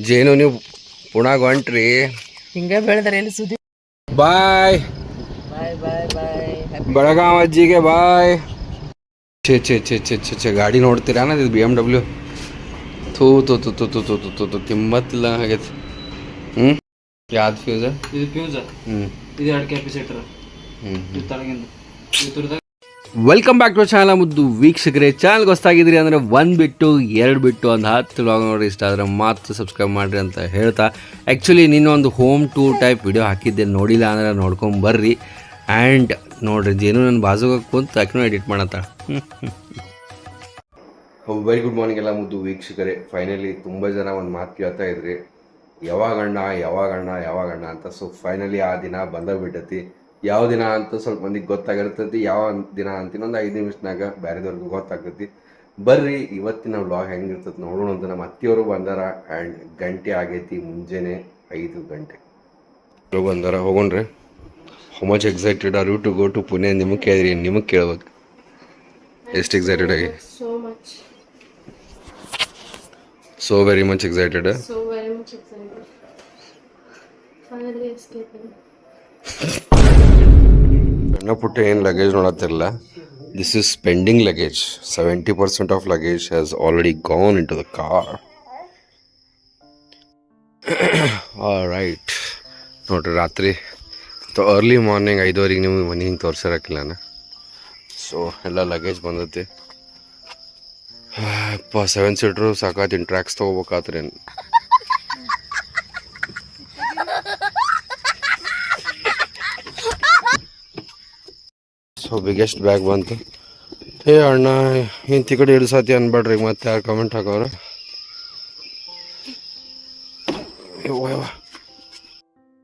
ಜೇನು ನೀವು ಪುಣಾಗ ಹೊಂಟ್ರಿ ಹಿಂಗ ಬೆಳೆದ್ರೆ ಎಲ್ಲಿ ಸುದ್ದಿ. ಬಾಯ್ ಬಾಯ್ ಬಾಯ್ ಬಾಯ್. ಬೆಳಗಾವ್ ಅಜ್ಜಿಗೆ ಬಾಯ್. ಛೇ ಗಾಡಿ ನೋಡ್ತೀರಾ ಇದು BMW. ಥೂ ತೂ ತು ತು ತು ತು ತು ತು ತು ಕಿಮ್ಮತ್ತಿಲ್ಲ ಆಗೈತೆ. ಯಾವ್ದು ಫ್ಯೂಸ? ಇದು ಫ್ಯೂಸ್. ಇದು 2 ಕೆಪಾಸಿಟರ್. ಇದು ತಳಗಿಂದ ವೆಲ್ಕಮ್ ಬ್ಯಾಕ್ ಟು ಚಾನಲ್ ಮುದ್ದು ವೀಕ್ಷಕರೇ. ಚಾನಲ್ಗೆ ಹೊಸ್ತಾಗಿದ್ರಿ ಅಂದರೆ 1 ಬಿಟ್ಟು 2 ಬಿಟ್ಟು ಒಂದು 10 ಲಾಗ್ ನೋಡಿ ಇಷ್ಟ ಆದರೆ ಮಾತ್ರ ಸಬ್ಸ್ಕ್ರೈಬ್ ಮಾಡಿರಿ ಅಂತ ಹೇಳ್ತಾ, ಆ್ಯಕ್ಚುಲಿ ನಿನ್ನೊಂದು ಹೋಮ್ ಟೂರ್ ಟೈಪ್ ವಿಡಿಯೋ ಹಾಕಿದ್ದೆ, ನೋಡಿಲ್ಲ ಅಂದರೆ ನೋಡ್ಕೊಂಬರ್ರಿ. ಆ್ಯಂಡ್ ನೋಡ್ರಿ ಜೇನು ನನ್ನ ಬಾಜುಗೆ ಕುಂತು ಆಕಿನೂ ಎಡಿಟ್ ಮಾಡತ್ತ. ವೆರಿ ಗುಡ್ ಮಾರ್ನಿಂಗ್ ಎಲ್ಲ ಮುದ್ದು ವೀಕ್ಷಕರೇ. ಫೈನಲಿ ತುಂಬ ಜನ ಒಂದು ಮಾತು ಕೇಳ್ತಾ ಇದ್ರಿ, ಯಾವಾಗಣ್ಣ ಅಂತ. ಸೊ ಫೈನಲಿ ಆ ದಿನ ಬಂದೋಗ್ಬಿಟ್ಟತಿ. ಯಾವ ದಿನ ಅಂತ ಸ್ವಲ್ಪ ಮಂದಿಗೆ ಗೊತ್ತಾಗಿರ್ತೈತಿ, ಯಾವ ದಿನ ಅಂತ ಇನ್ನೊಂದು 5 ನಿಮಿಷನಾಗ ಬೇರೆದವ್ರಿಗೆ ಗೊತ್ತಾಗ್ತೈತಿ. ಬರ್ರಿ ಇವತ್ತಿನ ವ್ಲಾಗ್ ಹೆಂಗಿರ್ತೈತಿ ನೋಡೋಣ ಅಂತ. ನಮ್ಮ ಅತ್ತಿಯವರು ಬಂದಾರ ಆ್ಯಂಡ್ ಗಂಟೆ ಆಗೈತಿ, ಮುಂಜಾನೆ 5 ಗಂಟೆ ಬಂದಾರ. ಹೋಗೋಣ್ರಿ. How much excited are you to go to Pune? ನಿಮಗೆ ಕೇಳಿದ್ರಿ, ನಿಮಗೆ ಕೇಳ್ಬೇಕು ಎಷ್ಟು ಎಕ್ಸೈಟೆಡ್ ಆಗಿ? So very much excited. Finally escaping. ಸಣ್ಣ ಪುಟ್ಟ ಏನು ಲಗೇಜ್ ನೋಡತ್ತಿರಲ್ಲ. This is pending luggage. 70% of luggage has already gone in to the car. Right ನೋಡ್ರಿ, ರಾತ್ರಿ ಅರ್ಲಿ ಮಾರ್ನಿಂಗ್ 5 ನಿಮ್ಗೆ ಮನೆ ಹಿಂಗೆ ತೋರ್ಸಿರಕ್ಕಿಲ್ಲ. ಸೊ ಎಲ್ಲ ಲಗೇಜ್ ಬಂದೈತಿ. 7 ಸೀಟ್ರು ಸಾಕಾಯ್ತು. ಟ್ರ್ಯಾಕ್ಸ್ ತೊಗೋಬೇಕಾತ್ರೇನು. ಸೊ ಬಿಗ್ಗೆಸ್ಟ್ ಬ್ಯಾಗ್ ಬಂತು. ಏ ಅಣ್ಣ ಇಂತಿ ಕಡೆ ಇಳಿಸಾತಿ ಅನ್ಬೇಡ್ರಿ, ಮತ್ತೆ ಯಾರು ಕಮೆಂಟ್ ಹಾಕೋರು.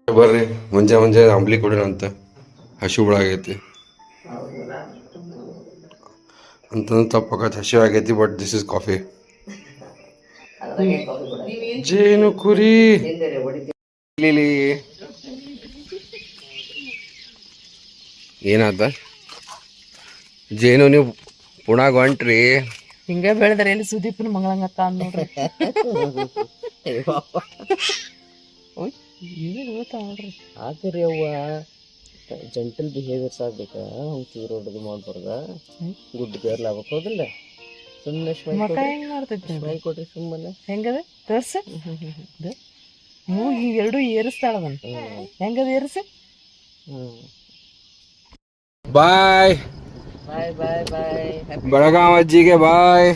ಬರ್ರಿ ಮುಂಜೆ ಅಂಬ್ಲಿ ಕೊಡಿರಂತ, ಹಸಿವು ಆಗೈತಿ ಅಂತಂದು ತಪ್ಪಾಗತ್ತೆ. ಹಸಿವು ಆಗೈತಿ, ಬಟ್ ದಿಸ್ ಇಸ್ ಕಾಫಿ. ಜೇನು ಕುರಿ ಏನಾದ? ಜೇನು ನೀವು ಪುಣಾಗ ಹೊಂಟ್ರಿ ಹಿಂಗ ಬೆಳೆದ್ರೆ ಎಲ್ಲಿ ಸುದೀಪ್ನ ಮಂಗಳಂಗಕ್ಕ ನೋಡ್ರಿ. ಆದ್ರಿ ಅವ್ವ ಜೆಂಟಲ್ ಬಿಹೇವಿಯರ್ಸ್ ಆಗ್ಬೇಕ, ತೀರೋಡದು ಮಾಡ್ಬಾರ್ದ, ಗುಡ್ ಗರ್ಲ್ ಆಗ್ಬೇಕು. ಹೌದಿಲ್ಲ? ಸುಮ್ಮನೆ ಮಕ ಹೆಂಗ್ ಮಾಡ್ತೈತಿ ಸ್ಮೈಲ್ ಕೊಡ್ರಿ ಸುಮ್ಮನೆ. ಹೆಂಗದ ತೋರ್ಸ. ಮೂಗಿ ಎರಡು ಏರಿಸ್ತಾಳದನ್. ಹೆಂಗದ ಏರಿಸಿ. ಬಾಯ್ ಬಾಯ್ ಬಾಯ್ ಬಾಯ್. ಬೆಳಗಾವ್ ಅಜ್ಜಿಗೆ ಬಾಯ್.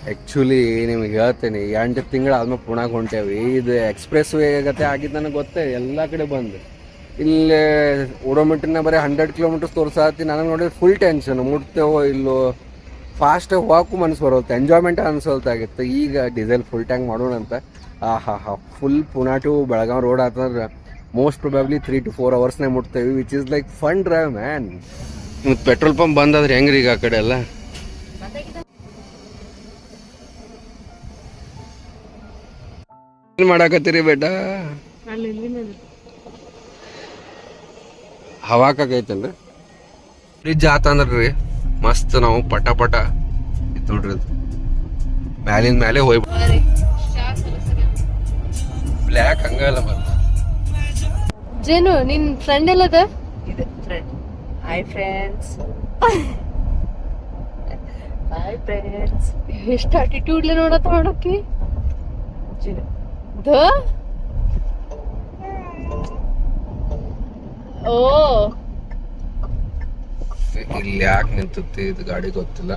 ಆ್ಯಕ್ಚುಲಿ ನಿಮ್ಗೆ ಹೇಳ್ತೇನೆ, 8 ತಿಂಗಳು ಆದ್ಮೇಲೆ ಪುಣಾಗ ಹೊಂಟೇವಿ. ಇದು ಎಕ್ಸ್ಪ್ರೆಸ್ ವೇ ಆಗತ್ತೆ ಆಗಿದ್ದು ನನಗೆ ಗೊತ್ತೇ. ಎಲ್ಲ ಕಡೆ ಬಂದು ಇಲ್ಲಿ ಓಡೋಮೀಟರ್ನ ಬರೀ 100 ಕಿಲೋಮೀಟರ್ಸ್ ತೋರ್ಸಾತಿ. ನನಗೆ ನೋಡಿದ್ರೆ ಫುಲ್ ಟೆನ್ಷನ್, ಮುಟ್ತೇವೋ ಇಲ್ಲೋ. ಫಾಸ್ಟಾಗಿ ಹೋಗಕ್ಕೂ ಮನಸ್ಸು ಬರುತ್ತೆ, ಎಂಜಾಯ್ಮೆಂಟ್ ಅನ್ಸೋಲ್ತಾಗಿತ್ತು. ಈಗ ಡೀಸೆಲ್ ಫುಲ್ ಟ್ಯಾಂಕ್ ಮಾಡೋಣ ಅಂತ. Full Pune to Belgaum road ಆತಂದ್ರೆ ಮೋಸ್ಟ್ ಪ್ರೊಬಬ್ಲಿ 3 to 4 ಅವರ್ಸ್ನಾಗ ಮುಟ್ತೇವೆ, which is like fun drive man. ಮತ್ತು ಪೆಟ್ರೋಲ್ ಪಂಪ್ ಬಂದಾದ್ರೆ ಹೆಂಗ್ರಿ ಈಗ ಆ ಕಡೆ ಎಲ್ಲ? ಏನು ಮಾಡಾಕತ್ತೀರಿ ಬೇಟ? ಹವಾಕಾಗೈತಲ್ರಿ. ಫ್ರಿಜ್ ಆತಂದ್ರಿ ಮಸ್ತ್ ನಾವು ಪಟ ಇತ್ತು ನೋಡ್ರಿ. ಅದು ಮ್ಯಾಲಿನ ಮ್ಯಾಲೆ ಹೋಯ್ ಬ್ಲ್ಯಾಕ್ ಹಂಗಲ್ಲ ಬಂದ. ಜೇನು ನಿನ್ ಫ್ರೆಂಡ್ ಎಲ್ಲದ? ಇದೆ friend. Hi friends. Hi friends. ಎಷ್ಟು ಅಟಿಟ್ಯೂಡ್ಲೆ ನೋಡತ್ತ ಮಾಡೋಕೆ. ಓ ಇಲ್ಲಿ ಯಾಕೆ ನಿಂತತಿ ಇದು ಗಾಡಿ ಗೊತ್ತಿಲ್ಲ.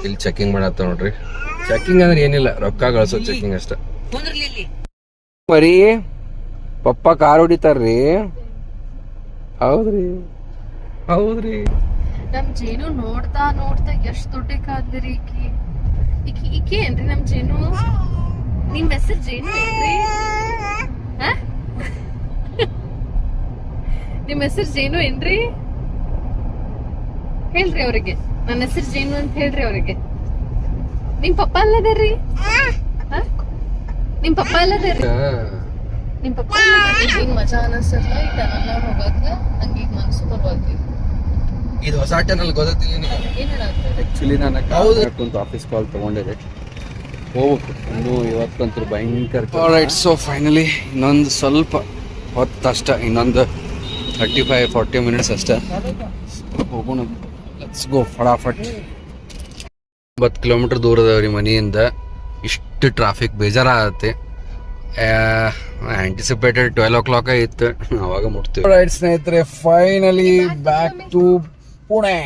ಇಲ್ಲಿ ಚೆಕಿಂಗ್ ಮಾಡತ್ತ ನೋಡ್ರಿ. ಚೆಕಿಂಗ್ ಅಂದ್ರೆ ಏನಿಲ್ಲ, ರೊಕ್ಕ ಗಳಿಸೋ ಚೆಕಿಂಗ್ ಅಷ್ಟ. ಬರೀ ಪಪ್ಪ ಕಾರ್ ಹೊಡಿತಾರ್ರಿ. ಹೌದ್ರಿ ನಮ್ ಜೇನು ನೋಡ್ತಾ ಎಷ್ಟ್ ದೊಡ್ಡಕ್ಕಾದ್ರಿ ಈಕಿ ಏನ್ರಿ ನಮ್ ಜೇನು? ನಿಮ್ ಹೆಸರು ಜೇನು ಏನ್ರಿ? ನಿಮ್ ಹೆಸರು ಜೇನು ಏನ್ರಿ? ಹೇಳ್ರಿ ಅವ್ರಿಗೆ, ನನ್ನ ಹೆಸರು ಜೇನು ಅಂತ ಹೇಳ್ರಿ ಅವ್ರಿಗೆ. ನಿಮ್ ಪಪ್ಪ ಅಲ್ಲದರ್ರಿ? ನಿಮ್ ಪಪ್ಪ ಅಲ್ಲದರ್ರಿ? ನಿಮ್ ಪಪ್ಪ ಹಿಂಗ್ ಮಜಾ ಅನಸ್ತಲ್ಲ ಈ ಟನಲ್ ಹೋಗಾಕ. ನಂಗೆ ಈಗ ಮನ್ಸು ಬರ್ಬಾರ್ದು. ಇದು ಹೊಸ ಟನಲ್ ಗೊತ್ತಿಲ್ಲ. ಏನ್ ಹೇಳಾಗ್ತದೆ? ಆಕ್ಚುಲಿ ನಾನು ಕುಂತ ಆಫೀಸ್ ಕಾಲ್ ತಗೊಂಡಿದ್ದೆ. ಹೋಗ್ಬೇಕು ಇನ್ನೂ ಇವತ್ತಂತೂ ಭಯಂಕರ. ರೈಟ್, ಸೊ ಫೈನಲಿ ಇನ್ನೊಂದು ಸ್ವಲ್ಪ ಹೊತ್ತು ಅಷ್ಟ, ಇನ್ನೊಂದು 35-40 ಮಿನಿಟ್ಸ್ ಅಷ್ಟೇ ಹೋಗೋಣ. Let's go ಫಟಾಫಟ್. 10 ಕಿಲೋಮೀಟ್ರ್ ದೂರ ಅದಾವ್ರಿ ಮನೆಯಿಂದ. ಇಷ್ಟು ಟ್ರಾಫಿಕ್ ಬೇಜಾರಾಗತ್ತೆ. ಆಂಟಿಸಿಪೇಟೆಡ್ 12 o'clock ಇತ್ತು, ಅವಾಗ ಮುಟ್ತೀವಿ. ರೈಟ್ ಸ್ನೇಹಿತರೆ, ಫೈನಲಿ ಬ್ಯಾಕ್ ಟು ಪುಣೆ.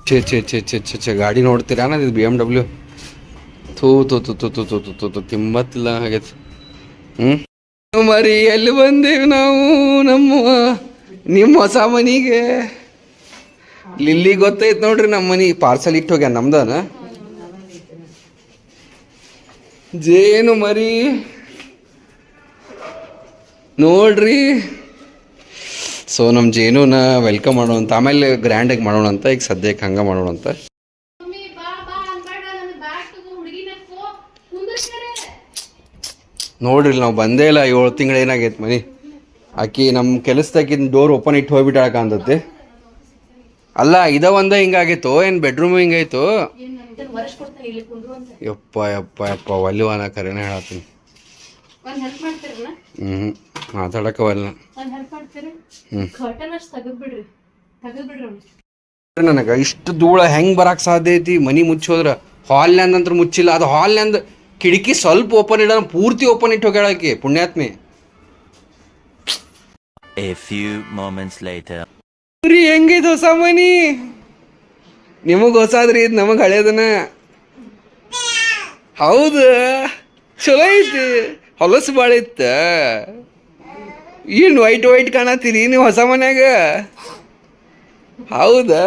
ಛೇ ಗಾಡಿ ನೋಡ್ತೀರಾ ಇದು BMW. ಥೂ ಕಿಮ್ಮತ್ತಿಲ್ಲ ಆಗೈತೆ. ಮರಿ ಎಲ್ಲಿ ಬಂದೇವಿ ನಾವು ನಿಮ್ಮ ಹೊಸ ಮನಿಗೆ. ಲಿಲ್ಲಿ ಗೊತ್ತೈತ್ ನೋಡ್ರಿ, ನಮ್ಮ ಮನಿ ಪಾರ್ಸಲ್ ಇಟ್ಟು ಹೋಗ್ಯಾನ ನಮ್ದನ. ಜೇನು ಮರಿ ನೋಡ್ರಿ. ಸೊ ನಮ್ಮ ಜೇನುನ ವೆಲ್ಕಮ್ ಮಾಡೋಣ ಅಂತ, ಆಮೇಲೆ ಗ್ರ್ಯಾಂಡಾಗಿ ಮಾಡೋಣ ಅಂತ. ಈಗ ಸದ್ಯಕ್ಕೆ ಹಂಗೆ ಮಾಡೋಣ ಅಂತ. ನೋಡ್ರಿ ನಾವು ಬಂದೇ ಇಲ್ಲ 7 ತಿಂಗಳು ಏನಾಗೈತೆ ಮನಿ. ಆಕಿ ನಮ್ಮ ಕೆಲಸದಾಕಿನ ಡೋರ್ ಓಪನ್ ಇಟ್ಟು ಹೋಗ್ಬಿಟ್ಟಾಕ ಅಂತತಿ. ಅಲ್ಲ ಇದ ಒಂದ ಹಿಂಗಾಗೈತು, ಏನು ಬೆಡ್ರೂಮ್ ಹಿಂಗಾಯ್ತು? ಯಪ್ಪ ಒಲ್ಲಿವಾನ ಕರೆನ ಹೇಳತ್ತೀನಿ. ಮಾತಾಡಕವಲ್ಲ. ನನಗೆ ಇಷ್ಟು ಧೂಳ ಹೆಂಗ್ ಬರಾಕ್ ಸಾಧ್ಯ ಐತಿ? ಮನಿ ಮುಚ್ಚೋದ್ರ ಹಾಲ್ನ್ಯಾಂದ ಅಂತ ಮುಚ್ಚಿಲ್ಲ. ಅದು ಹಾಲ್ನ್ಯಾಂದ ಕಿಟಕಿ ಸ್ವಲ್ಪ ಓಪನ್ ಇಡ, ಪೂರ್ತಿ ಓಪನ್ ಇಟ್ಟು ಹೋಗ್ಯಾಳಕಿ ಪುಣ್ಯಾತ್ಮಿ. A few moments later. ಹೆಂಗೈತೆ ಹೊಸ ಮನಿ? ನಿಮಗ್ ಹೊಸಾದ್ರಿ, ಇದು ನಮಗ್ ಹಳೇದನ. ಹೌದ, ಚಲೋ ಐತಿ. ಹೊಲಸು ಭಾಳ ಇತ್ತ. ಏನು ವೈಟ್ ಕಾಣತ್ತೀರಿ ನೀವು ಹೊಸ ಮನ್ಯಾಗ? ಹೌದಾ?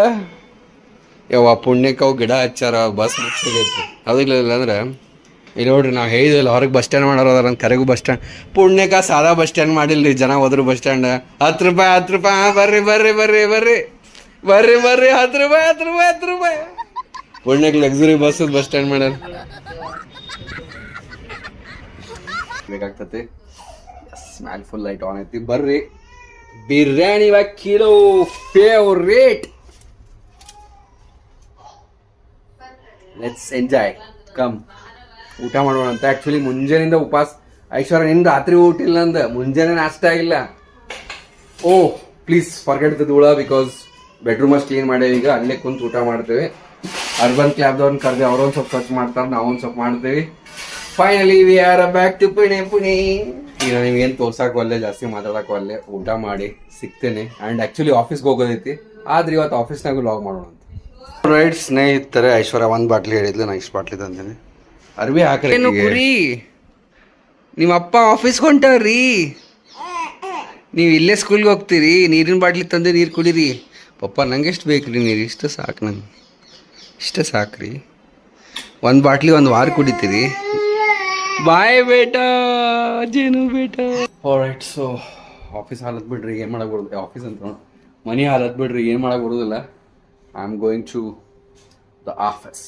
ಯವ್ವ ಪುಣ್ಯಕ್ಕೆ ಅವು ಗಿಡ ಹಚ್ಚಾರ, ಬಸ್ ಮುಚ್ಚೈತಿ. ಹೌದಿಲ್ಲ ಅಂದ್ರೆ ಇಲ್ಲಿ ನೋಡ್ರಿ, ನಾವು ಹೇಳಿದ್ವಲ್ಲ ಹೊರಗೆ ಬಸ್ ಸ್ಟ್ಯಾಂಡ್ ಮಾಡೋರು ಅದಾರ ಅಂತ. ಕರೆಗೂ ಬಸ್ ಸ್ಟ್ಯಾಂಡ್ ಪುಣ್ಯಕ್ಕೆ ಸಾದಾ ಬಸ್ ಸ್ಟ್ಯಾಂಡ್ ಮಾಡಿಲ್ರಿ. ಜನ ಹೋದ್ರು ಬಸ್ ಸ್ಟ್ಯಾಂಡ್ 10 ರೂಪಾಯಿ ಬರ್ರಿ 10 ರೂಪಾಯಿ. ಪುಣ್ಯಕ್ಕೆ ಲಕ್ಸುರಿ ಬಸ್ ಸ್ಟ್ಯಾಂಡ್ ಮಾಡ್ಯಾರ. ಬೇಕಾಗ್ತತಿ. ಸ್ಮ್ಯಾಲ್ ಫುಲ್ ಲೈಟ್ ಆನ್ ಐತಿ. ಬರ್ರಿ, ಬಿರಿಯಾನಿ ಇವಾಗ kilo favourite. Let's enjoy. Come ಊಟ ಮಾಡೋಣ ಅಂತ. ಆ್ಯಕ್ಚುಲಿ ಮುಂಜಾನೆಯಿಂದ ಉಪವಾಸ. ಐಶ್ವರ್ಯ ನಿನ್ನ ರಾತ್ರಿ ಊಟ ಇಲ್ಲ ಅಂದ, ಮುಂಜಾನೆ ನಾಷ್ಟ ಆಗಿಲ್ಲ. ಓ ಪ್ಲೀಸ್ ಫರ್ಗೆಟ್ ದ ಧೂಳ, ಬಿಕಾಸ್ ಬೆಡ್ರೂಮ್ ಅಷ್ಟು ಕ್ಲೀನ್ ಮಾಡೇವಿ. ಈಗ ಅಲ್ಲೇ ಕುಂತು ಊಟ ಮಾಡ್ತೇವೆ. ಅರ್ಬನ್ ಕ್ಲಾಬ್ದವ್ರನ್ನ ಕರೆದೆ, ಅವರೊಂದು ಸ್ವಲ್ಪ ಸ್ವಚ್ಛ ಮಾಡ್ತಾರೆ, ನಾವೊಂದು ಸ್ವಲ್ಪ ಮಾಡ್ತೇವೆ. Finally we are back to Pune. ಈಗ ನಿಮ್ಗೇನು ತೋರ್ಸಕ್ಕೆ ಒಲ್ಲೆ, ಜಾಸ್ತಿ ಮಾತಾಡಕ್ಕೆ ಒಲ್ಲೆ. ಊಟ ಮಾಡಿ ಸಿಗ್ತೇನೆ. ಆ್ಯಂಡ್ ಆ್ಯಕ್ಚುಲಿ ಆಫೀಸ್ಗೆ ಹೋಗೋದೈತಿ, ಆದ್ರೆ ಇವತ್ತು ಆಫೀಸ್ನಾಗೂ ಲಾಗ್ ಮಾಡೋಣ ಅಂತ. ರೈಟ್ ಸ್ನೇಹಿತರೆ, ಐಶ್ವರ್ಯ 1 ಬಾಟ್ಲಿ ಹೇಳಿದ್ಲು, ನಾ ಇಷ್ಟು ಬಾಟ್ಲಿ ತಂದೇನೆ. ಅರ್ಬಿ ಹಾಕ್ರಿ. ಏನು ಕುರಿ, ನಿಮ್ಮ ಅಪ್ಪ ಆಫೀಸ್ಗೆ ಹೊಂಟಾರ್ರಿ, ನೀವು ಇಲ್ಲೇ ಸ್ಕೂಲ್ಗೆ ಹೋಗ್ತೀರಿ. ನೀರಿನ ಬಾಟ್ಲಿ ತಂದೆ ನೀರು ಕುಡೀರಿ. ಪಪ್ಪ ನಂಗೆ ಎಷ್ಟು ಬೇಕು ರೀ ನೀರು? ಇಷ್ಟು ಸಾಕು, ನಂಗೆ ಇಷ್ಟೇ ಸಾಕ್ರಿ. 1 ಬಾಟ್ಲಿ 1 ವಾರ ಕುಡಿತೀರಿ. ಬಾಯ್ ಬೇಟಾ, ಜೇನು ಬೇಟಾ. ರೈಟ್, ಸೊ ಆಫೀಸ್ ಹಾಲತ್ ಬಿಡ್ರಿ, ಏನು ಮಾಡಕ್ಕೆ ಬರೋದು. ಆಫೀಸ್ ಅಂತ ನೋಡಿ, ಮನೆ ಹಾಲತ್ ಬಿಡ್ರಿ, ಏನು ಮಾಡಕ್ಕೆ ಬರೋದಿಲ್ಲ. I am going to the office.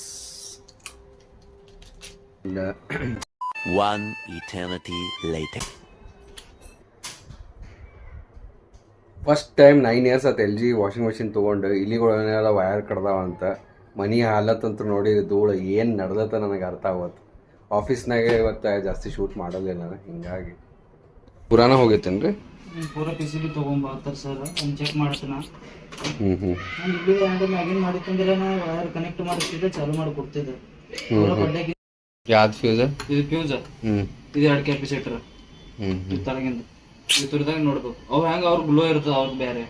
One eternity later. First time 9 years ಆಯ್ತು LG ವಾಷಿಂಗ್ ಮಷಿನ್ ತೊಗೊಂಡು. ಇಲಿಗಳೆಲ್ಲ ವಯರ್ ಕಡ್ದಾವ ಅಂತ. ಮನಿ ಹಾಲತ್ತಂತೂ ನೋಡಿ ಧೂಳು ಏನು ನಡೆದತ್ತ ನನಗೆ ಅರ್ಥ ಆವತ್ತು. ಆಫೀಸ್ನಾಗೆ ಇವತ್ತು ಜಾಸ್ತಿ ಶೂಟ್ ಮಾಡೋದಿಲ್ಲ ನಾನು, ಹಿಂಗಾಗಿ ಪುರಾಣ ಹೋಗೈತೇನ್ರಿ? ಪೂರ PCB ತೊಗೊಂಬರ್ತಾರೆ ಸರ್, ಒಂದು ಚೆಕ್ ಮಾಡ್ತೀನಿ. ಹ್ಞೂ ನಾನು ಇಲ್ಲಿ ಮ್ಯಾಗಿನ ಮಾಡಿತ್ತಂದ್ರೆ ನಾ ವಯರ್ ಕನೆಕ್ಟ್ ಮಾಡಿಸ್ತಿದ್ದೆ, ಚಾಲು ಮಾಡಿ ಕೊಡ್ತಿದ್ದೆ. ಪೂರ ಬಡ್ಡೆಗೆ ಯಾವ್ದು ಫ್ಯೂಸ್? ಇದು ಫ್ಯೂಸ್. ಇದು 2 ಕೆಪಾಸಿಟರ್. ಇದು ತಳಗಿಂದ ಈ ತುರಿದಾಗ ನೋಡ್ಬೇಕು. ಅವು ಹೆಂಗೆ ಅವ್ರು ಗ್ಲೋ ಇರ್ತದೆ, ಅವ್ರಿಗೆ ಬೇರೆ.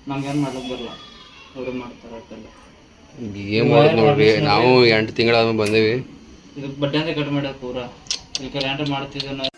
ನಮ್ಗೆ ಏನು ಮಾಡ್ಲಿಕ್ಕೆ ಬರಲ್ಲ, ಅವ್ರಿಗೆ ಮಾಡ್ತಾರೆ ಅಷ್ಟೆಲ್ಲ. ಏನು ಮಾಡೋದು ನೋಡ್ರಿ, ನಾವು 8 ತಿಂಗಳಾದ್ಮೇಲೆ ಬಂದೇವಿ. ಇದು ಬಡ್ಡೆ ಅಂತ ಕಟ್ ಮಾಡ್ಯಾರ ಪೂರ. ಇಲ್ಲಿ ಕರೆಂಟ್ ಮಾಡ್ತಿದ್ದೆ